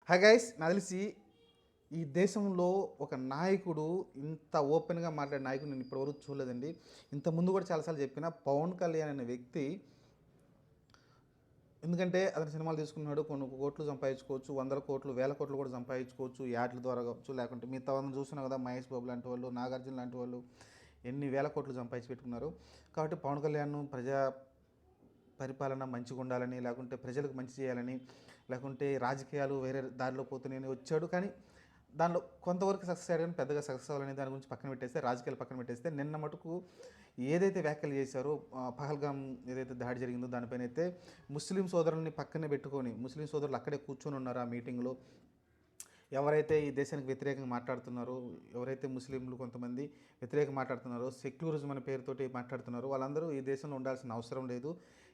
Hi guys, నాకు తెలిసి ఈ దేశంలో ఒక నాయకుడు ఇంత ఓపెన్గా మాట్లాడే నాయకుడు నేను ఇప్పటివరకు చూడలేదండి. ఇంత ముందు కూడా చాలాసార్లు చెప్పిన పవన్ కళ్యాణ్ అనే వ్యక్తి, ఎందుకంటే అతను సినిమాలు తీసుకున్నాడు, కొన్ని కోట్లు సంపాదించుకోవచ్చు, వందల కోట్లు వేల కోట్లు కూడా సంపాదించుకోవచ్చు, యాడ్ల ద్వారా కావచ్చు, లేకుంటే మిగతా వాళ్ళని చూస్తున్నాం కదా, మహేష్ బాబు లాంటి వాళ్ళు, నాగార్జున లాంటి వాళ్ళు ఎన్ని వేల కోట్లు సంపాదించి పెట్టుకున్నారు. కాబట్టి పవన్ కళ్యాణ్ ప్రజా పరిపాలన మంచిగా ఉండాలని, లేకుంటే ప్రజలకు మంచి చేయాలని, లేకుంటే రాజకీయాలు వేరే దారిలో పోతున్నాయని వచ్చాడు. కానీ దానిలో కొంతవరకు సక్సెస్ అయ్యాడు, కానీ పెద్దగా సక్సెస్ అవ్వాలని దాని గురించి పక్కన పెట్టేస్తే, రాజకీయాలు పక్కన పెట్టేస్తే, నిన్న మటుకు ఏదైతే వ్యాఖ్యలు చేశారో, పహల్గామ్ ఏదైతే దాడి జరిగిందో దానిపైన అయితే ముస్లిం సోదరుల్ని పక్కనే పెట్టుకొని, ముస్లిం సోదరులు అక్కడే కూర్చొని ఉన్నారు ఆ మీటింగ్లో. ఎవరైతే ఈ దేశానికి వ్యతిరేకంగా మాట్లాడుతున్నారో, ఎవరైతే ముస్లింలు కొంతమంది వ్యతిరేకంగా మాట్లాడుతున్నారో, సెక్యులరిజం అనే పేరుతోటి మాట్లాడుతున్నారో, వాళ్ళందరూ ఈ దేశంలో ఉండాల్సిన అవసరం లేదు,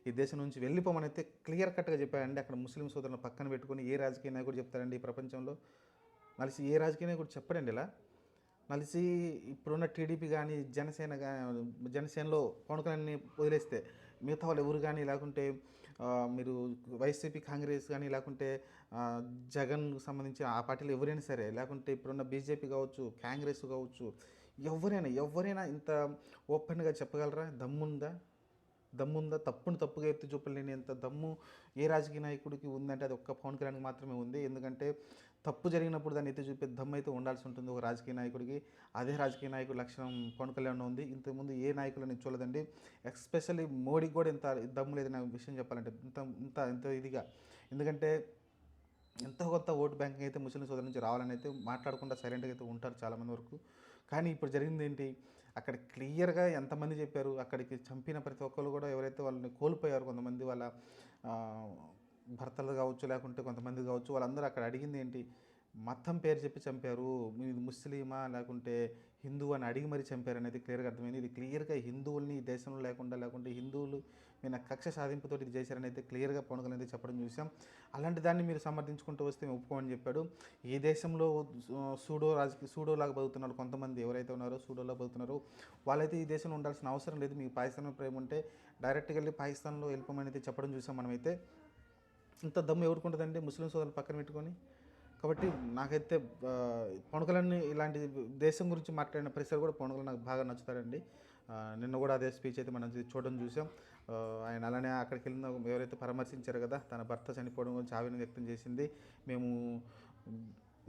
ఈ దేశం నుంచి వెళ్ళిపోమని అయితే క్లియర్ కట్గా చెప్పారండి. అక్కడ ముస్లిం సోదరులను పక్కన పెట్టుకొని ఏ రాజకీయ నాయకుడు చెప్తారండి ఈ ప్రపంచంలో? మనిషి ఏ రాజకీయ నాయకుడు చెప్పడండి ఇలా. మనిషి ఇప్పుడున్న టీడీపీ కానీ, జనసేనలో పవన్ కళ్యాణ్ని వదిలేస్తే మిగతా వాళ్ళు ఎవరు కానీ, లేకుంటే మీరు వైసీపీ కాంగ్రెస్ కానీ, లేకుంటే జగన్కు సంబంధించి ఆ పార్టీలు ఎవరైనా సరే, లేకుంటే ఇప్పుడున్న బీజేపీ కావచ్చు, కాంగ్రెస్ కావచ్చు, ఎవరైనా ఇంత ఓపెన్గా చెప్పగలరా? దమ్ముందా? తప్పును తప్పుగా ఎత్తి చూపలేని ఎంత దమ్ము ఏ రాజకీయ నాయకుడికి ఉందంటే అది ఒక్క పవన్ కళ్యాణ్కి మాత్రమే ఉంది. ఎందుకంటే తప్పు జరిగినప్పుడు దాన్ని ఎత్తి చూపే దమ్ము అయితే ఉండాల్సి ఉంటుంది ఒక రాజకీయ నాయకుడికి. అదే రాజకీయ నాయకుడి లక్షణం పవన్ కళ్యాణ్ ఉంది. ఇంతకుముందు ఏ నాయకులని చూడదండి. ఎస్పెషల్లీ మోడీకి కూడా ఇంత దమ్ము లేదనే విషయం చెప్పాలంటే, ఇంత ఇంత ఇంత ఇదిగా. ఎందుకంటే ఎంతో కొంత ఓటు బ్యాంకింగ్ అయితే ముస్లిం సోదరుల నుంచి రావాలని అయితే మాట్లాడకుండా సైలెంట్గా అయితే ఉంటారు చాలామంది వరకు. కానీ ఇప్పుడు జరిగింది ఏంటి? అక్కడ క్లియర్గా ఎంతమంది చెప్పారు, అక్కడికి చంపిన ప్రతి ఒక్కరు కూడా ఎవరైతే వాళ్ళని కోల్పోయారు, కొంతమంది వాళ్ళ భర్తలు కావచ్చు, లేకుంటే కొంతమంది కావచ్చు, వాళ్ళందరూ అక్కడ అడిగింది ఏంటి? మతం పేరు చెప్పి చంపారు, మీది ముస్లిమా లేకుంటే హిందూ అని అడిగి మరీ చంపారు అనేది క్లియర్గా అర్థమైంది. ఇది క్లియర్గా హిందువుల్ని ఈ దేశంలో లేకుంటే హిందువులు మీద కక్ష సాధింపుతో ఇది చేశారని అయితే క్లియర్గా పవన్ కళ్యాణ్ అయితే చెప్పడం చూసాం. అలాంటి దాన్ని మీరు సమర్థించుకుంటూ వస్తే మేము ఒప్పుకోమని చెప్పాడు. ఈ దేశంలో సూడోలాగా బతుకుతున్నారు కొంతమంది, ఎవరైతే ఉన్నారో సూడోలా బతుకుతున్నారో వాళ్ళైతే ఈ దేశంలో ఉండాల్సిన అవసరం లేదు. మీకు పాకిస్తాన్ ప్రేమ ఉంటే డైరెక్ట్గా వెళ్ళి పాకిస్తాన్లో వెళ్ళిపోమని అయితే చెప్పడం చూసాం మనమైతే. ఇంత దమ్ము ఎవరికి ఉంటుందండి ముస్లిం సోదరులు పక్కన పెట్టుకొని? కాబట్టి నాకైతే పవన్ కళ్యాణ్ ఇలాంటి దేశం గురించి మాట్లాడిన ప్రతిసారి కూడా పవన్ కళ్యాణ్ నాకు బాగా నచ్చుతారండి. నిన్న కూడా అదే స్పీచ్ అయితే మనం చూడడం చూసాం. ఆయన అలానే అక్కడికి వెళ్ళిన ఎవరైతే పరామర్శించారు కదా, తన భర్త చనిపోవడం గురించి ఆవేదన వ్యక్తం చేసింది. మేము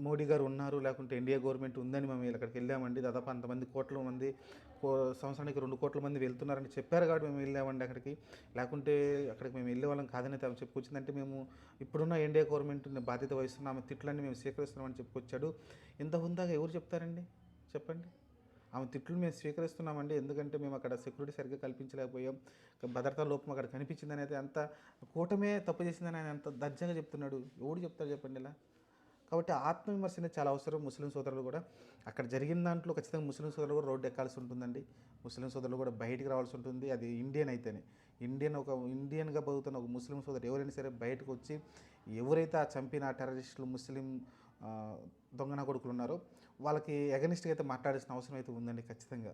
మోడీ గారు ఉన్నారు, లేకుంటే ఇండియా గవర్నమెంట్ ఉందని మేము అక్కడికి వెళ్ళామండి. దాదాపు అంతమంది కోట్ల మంది, సంవత్సరానికి 2 కోట్ల మంది వెళ్తున్నారని చెప్పారు కాబట్టి మేము వెళ్ళామండి అక్కడికి. లేకుంటే అక్కడికి మేము వెళ్ళే వాళ్ళం కాదని ఆమె చెప్పుకొచ్చిందంటే, మేము ఇప్పుడున్న ఇండియా గవర్నమెంట్ బాధ్యత వహిస్తున్నాం, ఆమె తిట్లన్నీ మేము స్వీకరిస్తున్నామని చెప్పుకొచ్చాడు. ఇంత హుందాగా ఎవరు చెప్తారండి చెప్పండి? ఆమె తిట్లు మేము స్వీకరిస్తున్నామండి, ఎందుకంటే మేము అక్కడ సెక్యూరిటీ సరిగ్గా కల్పించలేకపోయాం, భద్రతా లోపం అక్కడ కనిపించిందని అయితే అంత కూటమే తప్పు చేసిందని ఆయన అంత దర్జాగా చెప్తున్నాడు. ఎవడు చెప్తారు చెప్పండి ఇలా? కాబట్టి ఆత్మవిమర్శ అనేది చాలా అవసరం. ముస్లిం సోదరులు కూడా అక్కడ జరిగిన దాంట్లో ఖచ్చితంగా ముస్లిం సోదరులు కూడా రోడ్డు ఎక్కాల్సి ఉంటుందండి. ముస్లిం సోదరులు కూడా బయటికి రావాల్సి ఉంటుంది. అది ఇండియన్ అయితేనే. ఇండియన్గా బతుకుతున్న ఒక ముస్లిం సోదరు ఎవరైనా సరే బయటకు వచ్చి, ఎవరైతే ఆ చంపిన టెర్రరిస్టులు ముస్లిం దొంగన కొడుకులు ఉన్నారో వాళ్ళకి ఎగనిస్ట్గా అయితే మాట్లాడాల్సిన అవసరం అయితే ఉందండి ఖచ్చితంగా.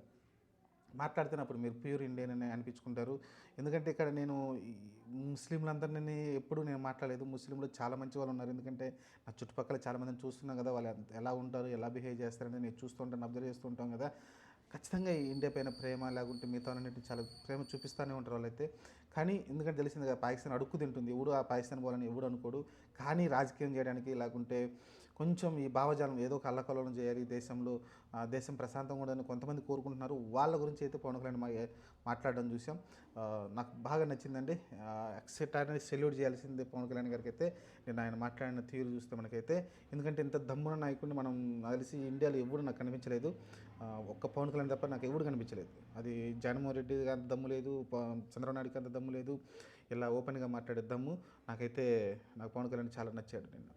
మాట్లాడుతున్నప్పుడు మీరు ప్యూర్ ఇండియన్ అని అనిపించుకుంటారు. ఎందుకంటే ఇక్కడ నేను ముస్లింలందరినీ ఎప్పుడు నేను మాట్లాడలేదు. ముస్లింలు చాలా మంచి వాళ్ళు ఉన్నారు. ఎందుకంటే నా చుట్టుపక్కల చాలామందిని చూస్తున్నాను కదా, వాళ్ళు ఎలా ఉంటారు, ఎలా బిహేవ్ చేస్తారని నేను చూస్తూ ఉంటాను, అబ్జర్వ్ చేస్తూ ఉంటాం కదా. ఖచ్చితంగా ఈ ఇండియా పైన ప్రేమ, లేకుంటే మిగతా అన్నింటినీ చాలా ప్రేమ చూపిస్తూనే ఉంటారు వాళ్ళైతే. కానీ ఎందుకంటే తెలిసింది కదా, పాకిస్తాన్ అడుక్కు తింటుంది, ఎవడు ఆ పాకిస్తాన్ పోవాలని ఎవడు అనుకోడు. కానీ రాజకీయం చేయడానికి, లేకుంటే కొంచెం ఈ భావజాలం ఏదో ఒక అల్లకల్లోలం చేయాలి దేశంలో, దేశం ప్రశాంతంగా ఉండాలని కొంతమంది కోరుకుంటున్నారు. వాళ్ళ గురించి అయితే పవన్ కళ్యాణ్ మాట్లాడడం చూసాం. నాకు బాగా నచ్చిందండి. ఎక్సెప్ట్ అనేది సెల్యూట్ చేయాల్సిందే పవన్ కళ్యాణ్ గారికి అయితే. నేను ఆయన మాట్లాడిన తీరు చూస్తే మనకైతే, ఎందుకంటే ఇంత దమ్మున నాయకుడిని మనం తెలిసి ఇండియాలో ఎవడు నాకు కనిపించలేదు. ఒక్క పవన్ కళ్యాణ్ తప్ప నాకు ఎవడు కనిపించలేదు. అది జగన్మోహన్ రెడ్డి అంత దమ్ము లేదు, చంద్రబాబు నాయుడుకి అంత దమ్ము లేదు. ఇలా ఓపెన్గా మాట్లాడే దమ్ము నాకు పవన్ కళ్యాణ్ చాలా నచ్చాడు నిన్న.